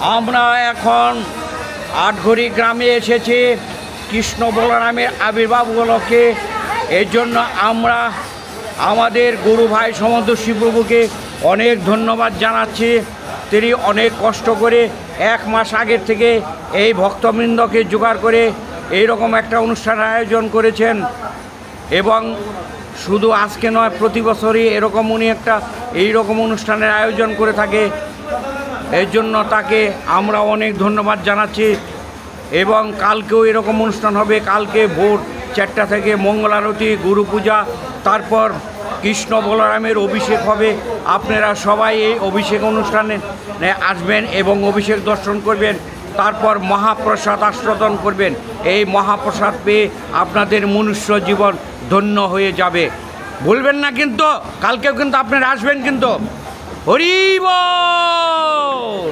আমরা এখন আটঘড়ি গ্রামে এসেছি কৃষ্ণ বলরামের আবির্ভাব উপলক্ষে। এর জন্য আমরা আমাদের গুরু ভাই সমদর্শী প্রভুকে অনেক ধন্যবাদ জানাচ্ছি। তিনি অনেক কষ্ট করে 1 মাস আগের থেকে এই ভক্তবৃন্দকে জোগাড় করে এইরকম একটা অনুষ্ঠানের আয়োজন করেছেন, এবং শুধু আজকে নয়, প্রতি বছরই এরকম উনি একটা এইরকম অনুষ্ঠানের আয়োজন করে থাকে। এর জন্য তাকে আমরা অনেক ধন্যবাদ জানাচ্ছি। এবং কালকেও এরকম অনুষ্ঠান হবে। কালকে ভোর 4টা থেকে মঙ্গল আরতি, গুরু পূজা, তারপর কৃষ্ণ বলরামের অভিষেক হবে। আপনারা সবাই এই অভিষেক অনুষ্ঠানে আসবেন এবং অভিষেক দর্শন করবেন। তারপর মহাপ্রসাদ আস্বাদন করবেন। এই মহাপ্রসাদ পেয়ে আপনাদের মনুষ্য জীবন ধন্য হয়ে যাবে। ভুলবেন না কিন্তু, কালকেও কিন্তু আপনারা আসবেন কিন্তু। হরি বল।